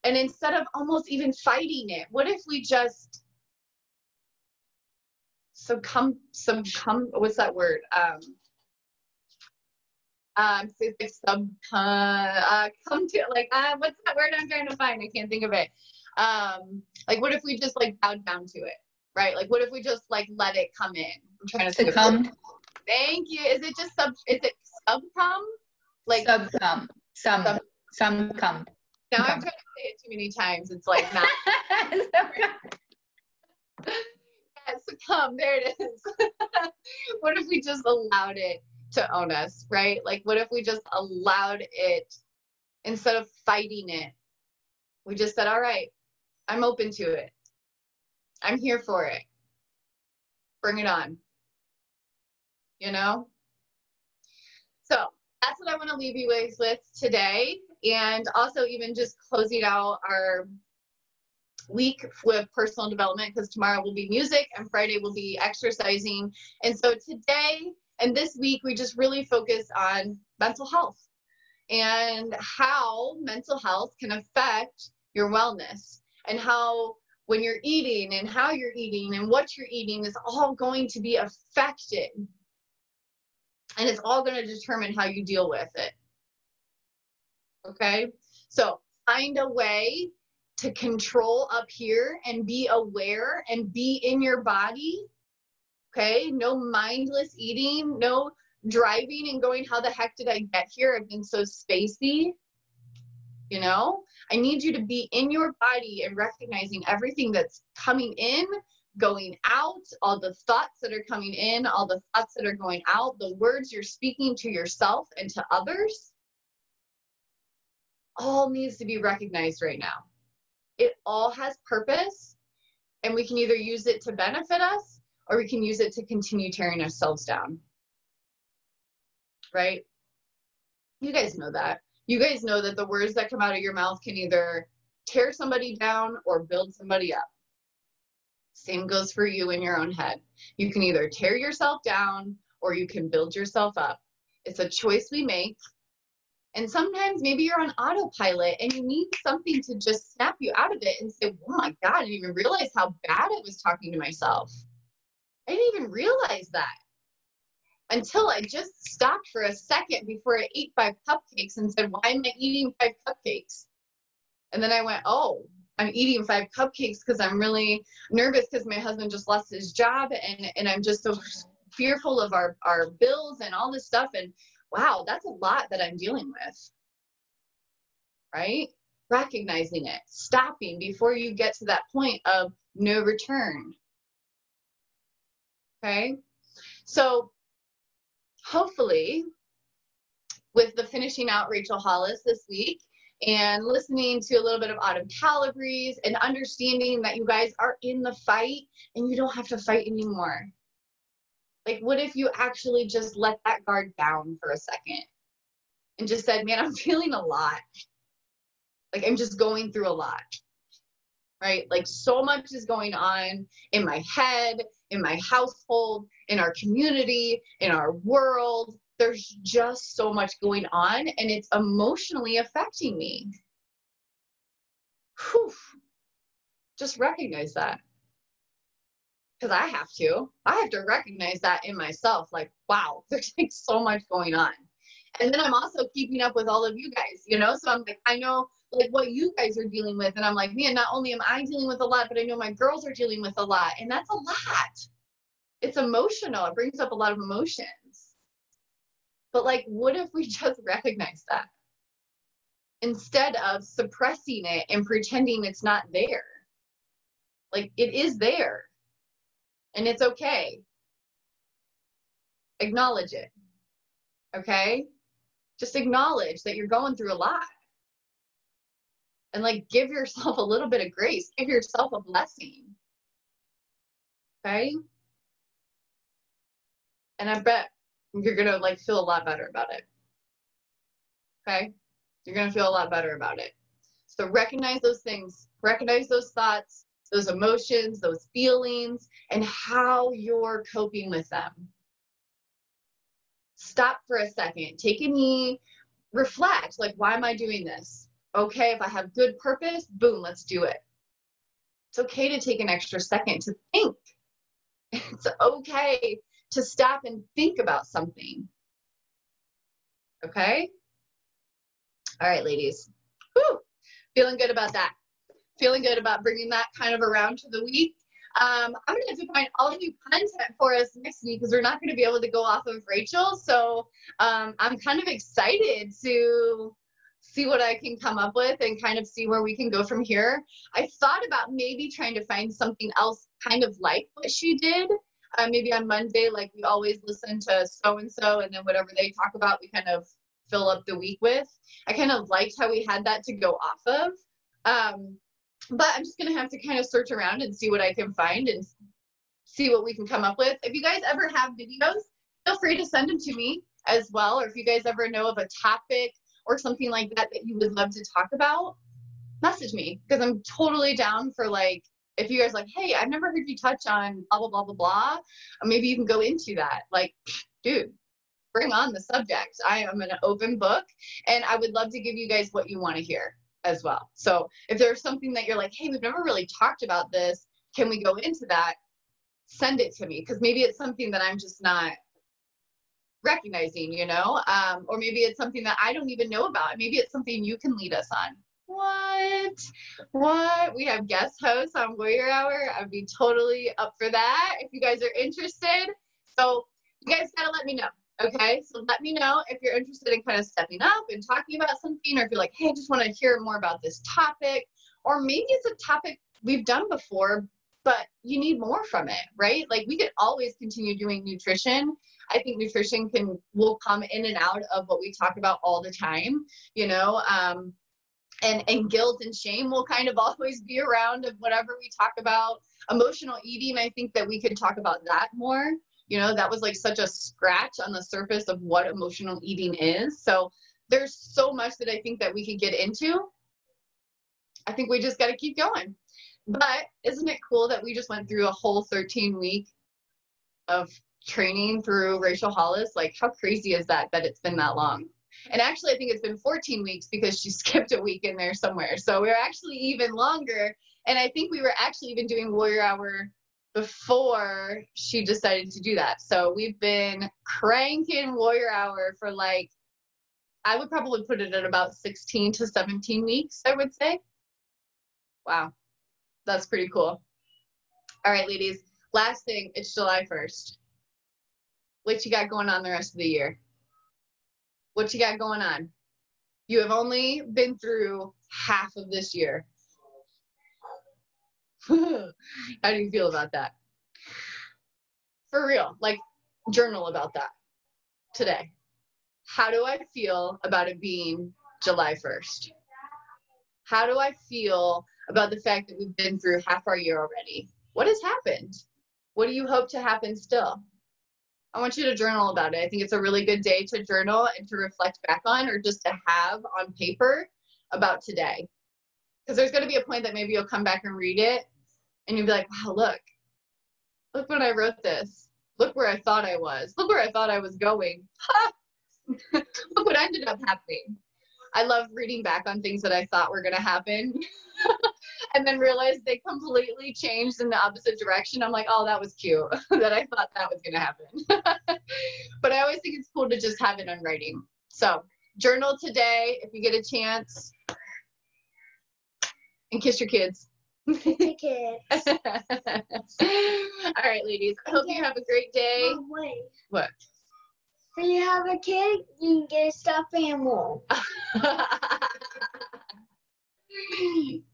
And instead of almost even fighting it, what if we just succumb, what's that word? Come to, like, what's that word I'm trying to find? I can't think of it. Like, what if we just like bowed down to it, right? Like, what if we just like let it come in? I'm trying to think of it. Thank you. Is it just subcom? Like subcom. Subcom. Now I've tried to say it too many times. It's like not. Yeah, succumb. There it is. What if we just allowed it to own us, right? Like, what if we just allowed it, instead of fighting it, we just said, all right, I'm open to it. I'm here for it. Bring it on. You know? So that's what I want to leave you with today. And also even just closing out our week with personal development, because tomorrow will be music and Friday will be exercising. And so today and this week, we just really focus on mental health and how mental health can affect your wellness, and how when you're eating and how you're eating and what you're eating is all going to be affected. And it's all going to determine how you deal with it. Okay? So find a way to control up here and be aware and be in your body. Okay? No mindless eating, no driving and going, how the heck did I get here? I've been so spacey. You know? I need you to be in your body and recognizing everything that's coming in, going out, all the thoughts that are coming in, all the thoughts that are going out, the words you're speaking to yourself and to others, all needs to be recognized right now. It all has purpose, and we can either use it to benefit us or we can use it to continue tearing ourselves down. Right? You guys know that. You guys know that the words that come out of your mouth can either tear somebody down or build somebody up. Same goes for you in your own head. You can either tear yourself down or you can build yourself up. It's a choice we make. And sometimes maybe you're on autopilot and you need something to just snap you out of it and say, oh my God, I didn't even realize how bad I was talking to myself. I didn't even realize that until I just stopped for a second before I ate 5 cupcakes and said, why am I eating 5 cupcakes? And then I went, oh, I'm eating 5 cupcakes because I'm really nervous because my husband just lost his job, and I'm just so fearful of our bills and all this stuff. And wow, that's a lot that I'm dealing with, right? Recognizing it, stopping before you get to that point of no return. Okay? So hopefully with the finishing out Rachel Hollis this week, and listening to a little bit of Autumn Calabrese and understanding that you guys are in the fight and you don't have to fight anymore. Like, what if you actually just let that guard down for a second and just said, man, I'm feeling a lot. Like, I'm just going through a lot, right? Like, so much is going on in my head, in my household, in our community, in our world. There's just so much going on, and it's emotionally affecting me. Whew. Just recognize that. Because I have to recognize that in myself. Like, wow, there's like so much going on. And then I'm also keeping up with all of you guys, you know? So I'm like, I know like what you guys are dealing with. And I'm like, man, not only am I dealing with a lot, but I know my girls are dealing with a lot. And that's a lot. It's emotional. It brings up a lot of emotions. But like, what if we just recognize that instead of suppressing it and pretending it's not there? Like, it is there and it's okay. Acknowledge it. Okay? Just acknowledge that you're going through a lot. And like, give yourself a little bit of grace. Give yourself a blessing. Okay? And I bet you're gonna like feel a lot better about it. Okay? You're gonna feel a lot better about it. So recognize those things, recognize those thoughts, those emotions, those feelings, and how you're coping with them. Stop for a second, take a knee, reflect, like, why am I doing this? Okay, if I have good purpose, boom, let's do it. It's okay to take an extra second to think. It's okay to stop and think about something. Okay? All right, ladies. Whew. Feeling good about that. Feeling good about bringing that kind of around to the week. I'm going to have to find all the new content for us next week because we're not going to be able to go off of Rachel. So I'm kind of excited to see what I can come up with and kind of see where we can go from here. I thought about maybe trying to find something else kind of like what she did. Maybe on Monday, like we always listen to so-and-so, and then whatever they talk about, we kind of fill up the week with. I kind of liked how we had that to go off of. But I'm just going to have to kind of search around and see what I can find and see what we can come up with. If you guys ever have videos, feel free to send them to me as well. Or if you guys ever know of a topic or something like that that you would love to talk about, message me, because I'm totally down for, like, if you guys like, hey, I've never heard you touch on blah, blah, blah, blah, blah, or maybe you can go into that. Like, dude, bring on the subject. I am an open book, and I would love to give you guys what you want to hear as well. So if there's something that you're like, hey, we've never really talked about this, can we go into that? Send it to me, because maybe it's something that I'm just not recognizing, you know, or maybe it's something that I don't even know about. Maybe it's something you can lead us on. What? We have guest hosts on Warrior Hour. I'd be totally up for that if you guys are interested. So you guys gotta let me know. Okay, so let me know if you're interested in kind of stepping up and talking about something, or if you're like, hey, I just want to hear more about this topic, or maybe it's a topic we've done before, but you need more from it, right? Like, we could always continue doing nutrition. I think nutrition will come in and out of what we talk about all the time, you know, and guilt and shame will kind of always be around of whatever we talk about. Emotional eating, I think that we could talk about that more. You know, that was like such a scratch on the surface of what emotional eating is. So there's so much that I think that we could get into. I think we just got to keep going. But isn't it cool that we just went through a whole 13-week of training through Rachel Hollis? Like, how crazy is that it's been that long? And actually, I think it's been 14 weeks because she skipped a week in there somewhere. So we're actually even longer. And I think we were actually even doing Warrior Hour before she decided to do that. So we've been cranking Warrior Hour for, like, I would probably put it at about 16 to 17 weeks, I would say. Wow. That's pretty cool. All right, ladies. Last thing, it's July 1st. What you got going on the rest of the year? What you got going on? You have only been through half of this year. How do you feel about that? For real, like, journal about that today. How do I feel about it being July 1st? How do I feel about the fact that we've been through half our year already? What has happened? What do you hope to happen still? I want you to journal about it. I think it's a really good day to journal and to reflect back on, or just to have on paper about today. Because there's going to be a point that maybe you'll come back and read it and you'll be like, wow, look when I wrote this. Look where I thought I was. Look where I thought I was going. Look what ended up happening. I love reading back on things that I thought were going to happen and then realized they completely changed in the opposite direction. I'm like, oh, that was cute that I thought that was going to happen. But I always think it's cool to just have it on writing. So journal today if you get a chance, and kiss your kids. Kids. All right, ladies. I hope you have a great day. Mom, wait. What? When you have a kid, you can get a stuffed animal.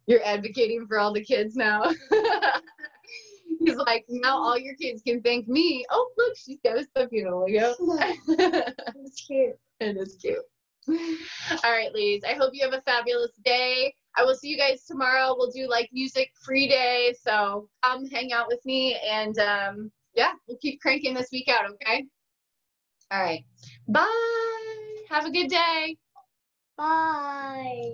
You're advocating for all the kids now. He's like, now all your kids can thank me. Oh, look, she's got a stuffed animal. Yep. It's cute. It is cute. All right, ladies. I hope you have a fabulous day. I will see you guys tomorrow. We'll do, like, music free day. So come hang out with me, and yeah, we'll keep cranking this week out. Okay. All right. Bye. Have a good day. Bye.